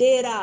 13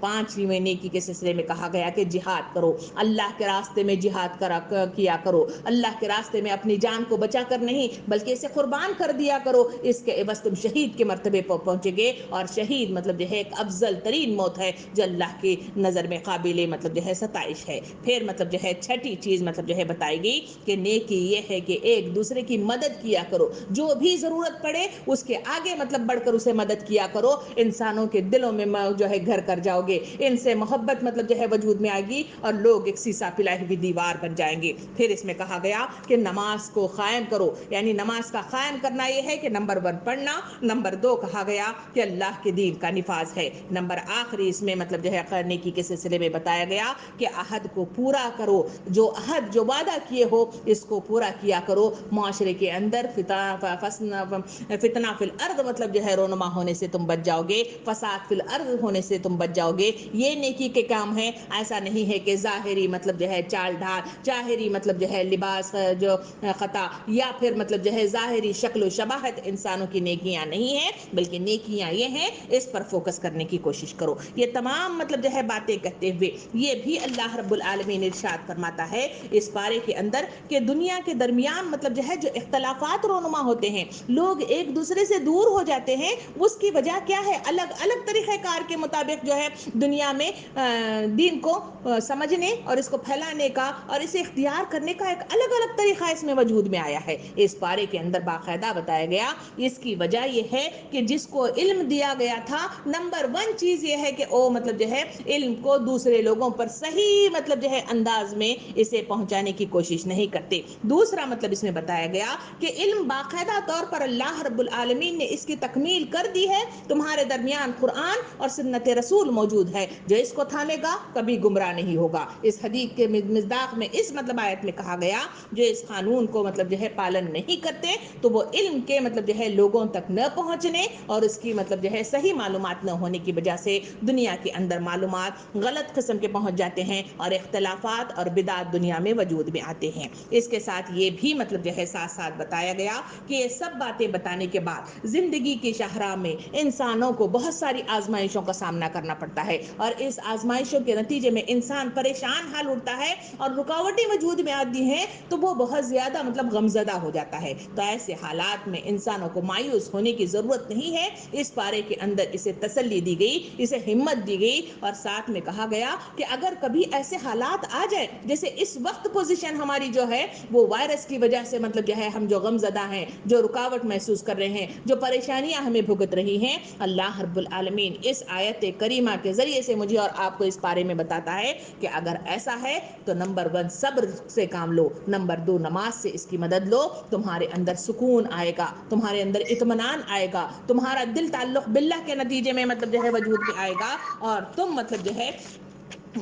پانچویں نیکی کے سلسلے میں کہا گیا کہ جہاد کرو، اللہ کے راستے میں جہاد کیا کرو، اللہ کے راستے میں اپنی جان کو بچا کر نہیں بلکہ اسے قربان کر دیا کرو، اس کے عوض تم شہید کے مرتبے پر پہنچے گے، اور شہید مطلب جو ہے ایک افضل ترین موت ہے جو اللہ کی نظر میں قابل مطلب جو ہے ستائش ہے۔ پھر مطلب جو ہے چھٹی چیز مطلب جو ہے بتائی گئی کہ نیکی یہ ہے کہ ایک دوسرے کی مدد کیا کرو، جو بھی ضرورت پڑے اس کے آگے مطلب بڑھ کر اسے مدد کیا کرو، انسانوں کے دلوں میں جو ہے گھر کر جاؤ گے، ان سے محبت مطلب جو ہے وجود میں آئے گی اور لوگ ایک سیسا پلائی ہوئی دیوار بن جائیں گے۔ پھر اس میں کہا گیا کہ نماز کو قائم کرو، یعنی نماز کا قائم کرنا یہ ہے کہ نمبر 1 پڑھنا، نمبر 2 کہا گیا کہ اللہ کے دین کا نفاذ ہے، نمبر آخری اس میں مطلب جو ہے نیکی کے سلسلے میں بتایا گیا کہ عہد کو پورا کرو، جو عہد جو وعدہ کیے ہو اس کو پورا کیا کرو، معاشرے کے اندر فتنہ فی الارض مطلب جو ہے رونما ہونے سے تم بچ جاؤ گے، فساد فی الارض ہونے سے تم بچ جاؤ گے۔ یہ نیکی کے کام ہے، ایسا نہیں ہے کہ ظاہری مطلب جو ہے چال ڈھال، ظاہری مطلب جو ہے لباس جو خطا، یا پھر مطلب جو ہے ظاہری شکل و شباہت انسانوں کی نیکیاں نہیں ہیں، بلکہ نیکیاں یہ ہیں، اس پر فوکس کرنے کی کوشش کرو۔ یہ تمام مطلب جو ہے باتیں کہتے ہوئے یہ بھی اللہ رب العالمین ارشاد فرماتا ہے اس پارے کے اندر کہ دنیا کے درمیان مطلب جو ہے جو اختلافات رونما ہوتے ہیں، لوگ ایک دوسرے سے دور ہو جاتے ہیں، اس کی وجہ کیا ہے؟ الگ الگ طریقہ کار کے مطابق جو ہے دنیا میں دین کو سمجھنے اور اس کو پھیلانے کا اور اسے اختیار کرنے کا ایک الگ الگ طریقہ اس میں وجود میں آیا ہے۔ اس پارے کے اندر باقاعدہ بتایا گیا اس کی وجہ یہ ہے کہ جس کو علم دیا گیا تھا، نمبر 1 چیز یہ ہے کہ وہ مطلب جو ہے علم کو دوسرے لوگوں پر صحیح مطلب جو ہے انداز میں اسے پہنچانے کی کوشش نہیں کرتے۔ دوسرا مطلب اس میں بتایا گیا کہ علم باقاعدہ طور پر اللہ رب العالمین نے اس کی تکمیل کر دی ہے، تمہارے درمیان قرآن اور سنت رسول موجود ہے، جو اس کو تھامے گا کبھی گمراہ نہیں ہوگا۔ اس حدیث کے مصداق میں اس مطلب آیت میں کہا گیا جو اس قانون کو مطلب جو ہے پالن نہیں کرتے تو وہ علم کے مطلب جو ہے لوگوں تک نہ پہنچنے اور اس کی مطلب جو ہے صحیح معلومات نہ ہونے کی وجہ سے دنیا کے اندر معلومات غلط قسم کے پہنچ جاتے ہیں اور اختلافات اور بدعات دنیا میں وجود میں آتے ہیں۔ اس کے ساتھ یہ بھی مطلب جو ہے ساتھ ساتھ بتایا گیا کہ یہ سب باتیں بتانے کے بعد زندگی کی شاہراہ میں انسانوں کو بہت ساری آزمائشوں کا سامنا کرنا پڑتا ہے، اور اس آزمائشوں کے نتیجے میں انسان پریشان حال اٹھتا ہے اور رکاوٹیں وجود میں آتی ہیں تو وہ بہت زیادہ مطلب غمزدہ ہو جاتا ہے۔ تو ایسے حالات میں انسانوں کو مایوس ہونے کی ضرورت نہیں ہے، اس پارے کے اندر اسے تسلی دی گئی، اسے ہمت دی گئی، اور ساتھ میں کہا گیا کہ اگر کبھی ایسے حالات آ جائے جیسے اس وقت پوزیشن ہماری جو ہے وہ وائرس کی وجہ سے مطلب جو ہے ہم جو غمزدہ ہیں، جو رکاوٹ محسوس کر رہے ہیں، جو پریشانیاں ہمیں بھگت رہی ہیں، اللہ رب العالمین اس آیت کریمہ کے ذریعے سے مجھے اور آپ کو اس بارے میں بتاتا ہے کہ اگر ایسا ہے تو نمبر 1 صبر سے کام لو، نمبر 2 نماز سے اس کی مدد لو، تمہارے اندر سکون آئے گا، تمہارے اندر اطمینان آئے گا، تمہارا دل تعلق باللہ کے نتیجے میں مطلب جو ہے وجود میں آئے گا، اور تم مطلب جو ہے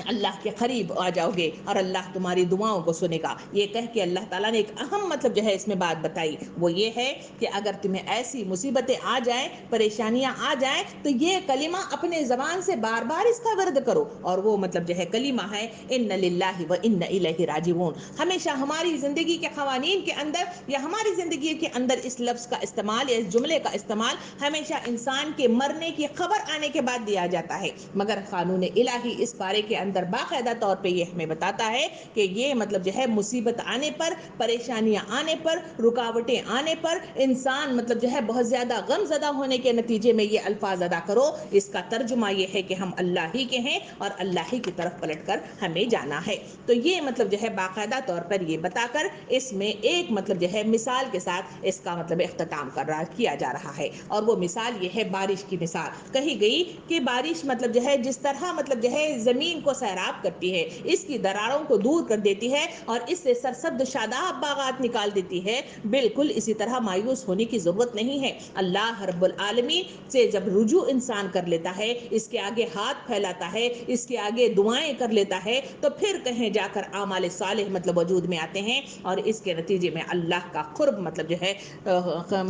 اللہ کے قریب آ جاؤ گے اور اللہ تمہاری دعاؤں کو سنے گا۔ یہ کہہ کے اللہ تعالیٰ نے ایک اہم مطلب جو ہے اس میں بات بتائی، وہ یہ ہے کہ اگر تمہیں ایسی مصیبتیں آ جائیں، پریشانیاں آ جائیں، تو یہ کلمہ اپنے زبان سے بار بار اس کا ورد کرو، اور وہ مطلب جو ہے کلمہ ہے ان للہ و ان الیہ راجعون۔ ہمیشہ ہماری زندگی کے قوانین کے اندر یا ہماری زندگی کے اندر اس لفظ کا استعمال یا اس جملے کا استعمال ہمیشہ انسان کے مرنے کی خبر آنے کے بعد دیا جاتا ہے، مگر قانون الہی اس بارے کے اندر باقاعدہ طور پہ یہ ہمیں بتاتا ہے کہ یہ مطلب جو ہے مصیبت آنے پر، پریشانیاں آنے پر، رکاوٹیں آنے پر انسان مطلب جو ہے بہت زیادہ غم زدہ ہونے کے نتیجے میں یہ الفاظ ادا کرو، اس کا ترجمہ یہ ہے کہ ہم اللہ ہی کے ہیں اور اللہ ہی کی طرف پلٹ کر ہمیں جانا ہے۔ تو یہ مطلب جو ہے باقاعدہ طور پر یہ بتا کر اس میں ایک مطلب جو ہے مثال کے ساتھ اس کا مطلب اختتام کیا جا رہا ہے، اور وہ مثال یہ ہے بارش کی مثال کہی گئی کہ بارش مطلب جو ہے جس طرح مطلب جو ہے زمین کو سیراب کرتی ہے، اس کی دراروں کو دور کر دیتی ہے اور اس سے سرسبز شاداب باغات نکال دیتی ہے، بالکل اسی طرح مایوس ہونے کی ضرورت نہیں ہے۔ اللہ رب العالمین سے جب رجوع انسان کر لیتا ہے، اس کے آگے ہاتھ پھیلاتا ہے، اس کے آگے دعائیں کر لیتا ہے، تو پھر کہیں جا کر اعمال صالح مطلب وجود میں آتے ہیں، اور اس کے نتیجے میں اللہ کا قرب مطلب جو ہے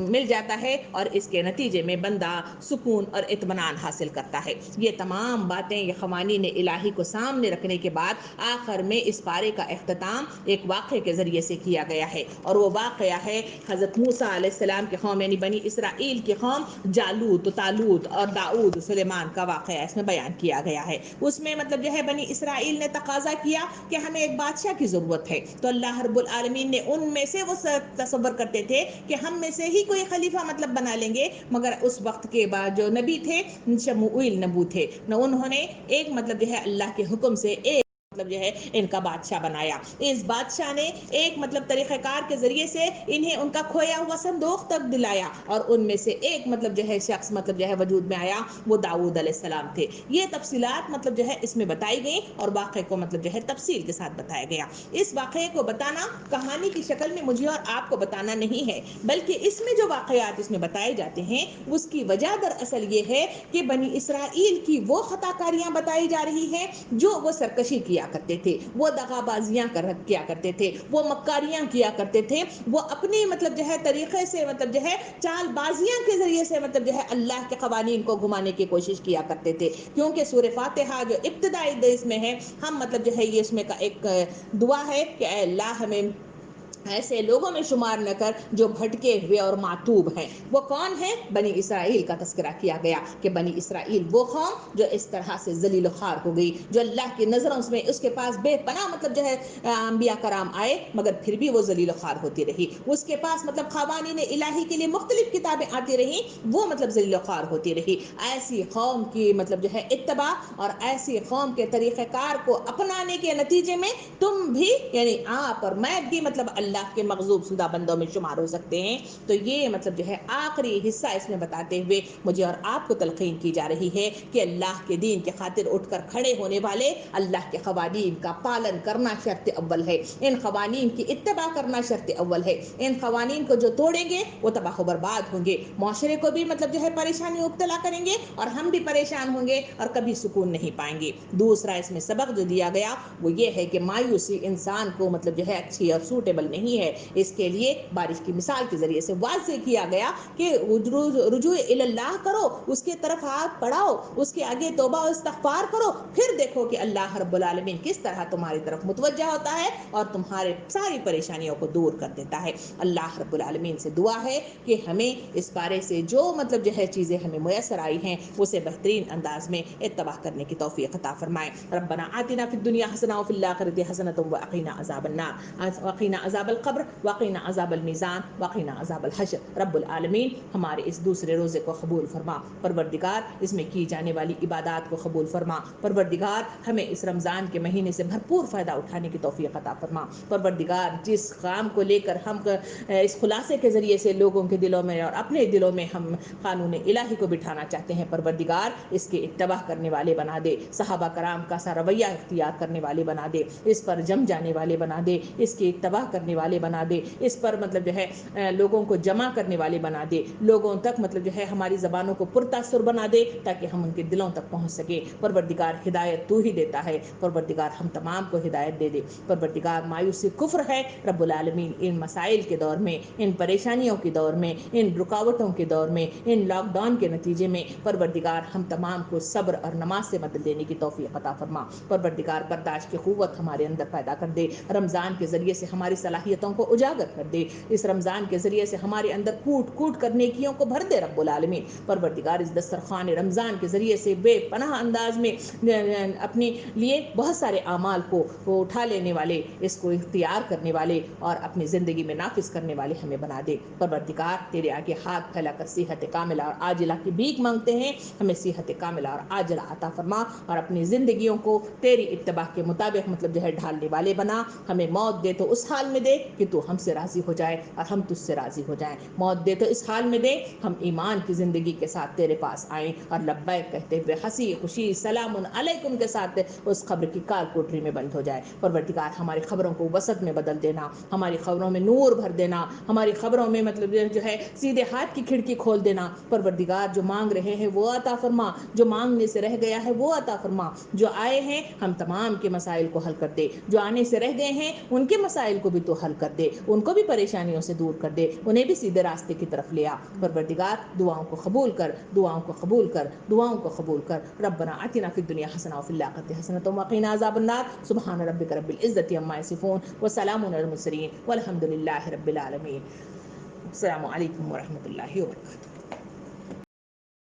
مل جاتا ہے، اور اس کے نتیجے میں بندہ سکون اور اطمینان حاصل کرتا ہے۔ یہ تمام باتیں یہ قوانین الہی کو سامنے رکھنے کے بعد آخر میں اس پارے کا اختتام ایک واقعے کے ذریعے سے کیا گیا ہے، اور وہ واقعہ ہے حضرت موسیٰ علیہ السلام کے قوم یعنی بنی اسرائیل کی قوم جالوت، طالوت اور داؤد سلیمان کا واقعہ اس میں بیان کیا گیا ہے۔ اس میں مطلب جو ہے بنی اسرائیل نے تقاضا کیا کہ ہمیں ایک بادشاہ کی ضرورت ہے، تو اللہ رب العالمین نے ان میں سے وہ تصور کرتے تھے کہ ہم میں سے ہی کوئی خلیفہ مطلب بنا لیں گے، مگر اس وقت کے بعد جو نبی تھے شموئیل نبو تھے نہ، انہوں نے ایک مطلب جو ہے اللہ کے حکم سے ایک مطلب جو ہے ان کا بادشاہ بنایا۔ اس بادشاہ نے ایک مطلب طریقہ کار کے ذریعے سے انہیں ان کا کھویا ہوا صندوق تک دلایا، اور ان میں سے ایک مطلب جو ہے شخص مطلب جو ہے وجود میں آیا، وہ داؤد علیہ السلام تھے۔ یہ تفصیلات مطلب جو ہے اس میں بتائی گئی، اور واقعے کو مطلب جو ہے تفصیل کے ساتھ بتایا گیا۔ اس واقعے کو بتانا کہانی کی شکل میں مجھے اور آپ کو بتانا نہیں ہے، بلکہ اس میں جو واقعات اس میں بتائے جاتے ہیں اس کی وجہ دراصل یہ ہے کہ بنی اسرائیل کی وہ خطا کاریاں بتائی جا رہی ہیں جو وہ سرکشی کیا کرتے تھے، وہ دغا بازیاں کیا کرتے تھے، وہ مکاریاں کیا کرتے تھے، وہ اپنے مطلب جو ہے طریقے سے مطلب جو ہے چال بازیاں کے ذریعے سے مطلب جو ہے اللہ کے قوانین کو گھمانے کی کوشش کیا کرتے تھے۔ کیونکہ سورہ فاتحہ جو ابتدائی دیس میں ہے، ہم مطلب جو ہے یہ اس میں کا ایک دعا ہے کہ اے اللہ ہمیں ایسے لوگوں میں شمار نہ کر جو بھٹکے ہوئے اور معتوب ہیں۔ وہ کون ہیں؟ بنی اسرائیل کا تذکرہ کیا گیا کہ بنی اسرائیل وہ قوم جو اس طرح سے ذلیل و خوار ہو گئی، جو اللہ کی نظروں میں اس کے پاس بے پناہ مطلب جو ہے انبیاء کرام آئے، مگر پھر بھی وہ ذلیل و خوار ہوتی رہی۔ اس کے پاس مطلب قوانین الہی کے لیے مختلف کتابیں آتی رہیں، وہ مطلب ذلیل و خوار ہوتی رہی۔ ایسی قوم کی مطلب جو ہے اتباع اور ایسی قوم کے طریقہ کار کو اپنانے کے نتیجے میں تم بھی یعنی آپ اور میں بھی مطلب اللہ کے مغضوب شدہ بندوں میں شمار ہو سکتے ہیں۔ تو یہ مطلب جو ہے آخری حصہ اس میں بتاتے ہوئے مجھے اور آپ کو تلقین کی جا رہی ہے کہ اللہ کے دین کے خاطر اٹھ کر کھڑے ہونے والے اللہ کے قوانین کا پالن کرنا شرط اول ہے، ان قوانین کی اتباع کرنا شرط اول ہے۔ ان قوانین کو جو توڑیں گے وہ تباہ و برباد ہوں گے، معاشرے کو بھی مطلب جو ہے پریشانی مبتلا کریں گے، اور ہم بھی پریشان ہوں گے اور کبھی سکون نہیں پائیں گے۔ دوسرا اس میں سبق جو دیا گیا وہ یہ ہے کہ مایوسی انسان کو مطلب جو ہے اچھی اور سوٹیبل نہیں ہے۔ اس کے لیے بارش کی مثال کے ذریعے سے واضح کیا گیا کہ رجوع اللہ کرو، اس کے طرف ہاتھ بڑھاؤ، اس کے آگے توبہ و استغفار کرو، پھر دیکھو کہ اللہ رب العالمین کس طرح تمہاری طرف متوجہ ہوتا ہے اور تمہارے ساری پریشانیوں کو دور کر دیتا ہے۔ اللہ رب العالمین سے دعا ہے کہ ہمیں اس بارے سے جو مطلب جو ہے چیزیں ہمیں میسر آئی ہیں اسے بہترین انداز میں اتباع کرنے کی توفیق عطا فرمائے۔ ربنا آتنا فی الدنیا حسنہ وفی الآخرۃ حسنۃ وقنا عذاب النار وقنا عذاب القبر وقنا عذاب المیزان وقنا عذاب الحشر۔ رب العالمین ہمارے اس دوسرے روزے کو قبول فرما، پروردگار اس میں کی جانے والی عبادات کو قبول فرما، پروردگار ہمیں اس رمضان کے مہینے سے بھرپور فائدہ اٹھانے کی توفیق عطا فرما۔ پروردگار جس کام کو لے کر ہم اس خلاصے کے ذریعے سے لوگوں کے دلوں میں اور اپنے دلوں میں ہم قانون الہی کو بٹھانا چاہتے ہیں، پروردگار اس کے اتباع کرنے والے بنا دے، صحابہ کرام کا سا رویہ اختیار کرنے والے بنا دے، اس پر جم جانے والے بنا دے، اس کی اتباع کرنے والے بنا دے، اس پر مطلب جو ہے لوگوں کو جمع کرنے والے بنا دے، لوگوں تک مطلب جو ہے ہماری زبانوں کو پرتاثر بنا دے تاکہ ہم ان کے دلوں تک پہنچ سکے۔ پروردگار ہدایت تو ہی دیتا ہے، پروردگار ہم تمام کو ہدایت دے دے۔ پروردگار مایوسی کفر ہے، رب العالمین ان مسائل کے دور میں، ان پریشانیوں کے دور میں، ان رکاوٹوں کے دور میں، ان لاک ڈاؤن کے نتیجے میں پروردگار ہم تمام کو صبر اور نماز سے مدد دینے کی توفیق عطا فرما۔ پروردگار برداشت کی قوت ہمارے اندر پیدا کر دے، رمضان کے ذریعے سے ہماری صلاحیتوں کو اجاگر کر دے، اس رمضان کے ذریعے سے ہمارے اندر کوٹ کوٹ کر نیکیوں کو بھر دے رب العالمین۔ پروردگار اس دسترخوان رمضان کے ذریعے سے بے پناہ انداز میں اپنے لیے بہت سارے اعمال کو اٹھا لینے والے، اس کو اختیار کرنے والے اور اپنی زندگی میں نافذ کرنے والے ہمیں بنا دے۔ پروردگار تیرے آگے ہاتھ پھیلا کر صحت کاملہ اور عاجلہ کی بھیک مانگتے ہیں، ہمیں صحت کاملہ اور عاجلہ عطا فرما اور اپنی زندگیوں کو تیری اتباع کے مطابق مطلب جو ہے ڈھالنے والے بنا۔ ہمیں موت دے تو اس حال میں دے کہ تو ہم سے راضی ہو جائے اور ہم تجھ سے راضی ہو جائیں، موت دے تو اس حال میں دے ہم ایمان کی زندگی کے ساتھ تیرے پاس آئیں اور لبیک کہتے ہوئے ہنسی خوشی سلام علیکم کے ساتھ اس قبر کی کال کوٹری میں بند ہو جائے۔ پروردگار ہماری خبروں کو وسط میں بدل دینا، ہماری خبروں میں نور بھر دینا، ہماری خبروں میں مطلب جو ہے سیدھے ہاتھ کی کھڑکی کھول دینا۔ پروردگار جو مانگ رہے ہیں وہ عطا فرما، جو مانگنے سے رہ گیا ہے وہ عطا فرما، جو آئے ہیں ہم تمام کے مسائل کو حل کر دے، جو آنے سے رہ گئے ہیں ان کے مسائل کو بھی تو حل حل کر دے، ان کو بھی پریشانیوں سے دور کر دے، انہیں بھی سیدھے راستے کی طرف لے آ۔ پروردگار دعاؤں کو قبول کر، دعاؤں کو قبول کر، دعاؤں کو قبول کر۔ ربنا آتنا فی الدنیا حسنہ وفی الآخرۃ حسنۃ وقنا عذاب النار۔ سبحان ربک رب العزۃ عما یصفون وسلام علی المرسلین والحمد للہ رب العالمین۔ السلام علیکم ورحمۃ اللہ وبرکاتہ۔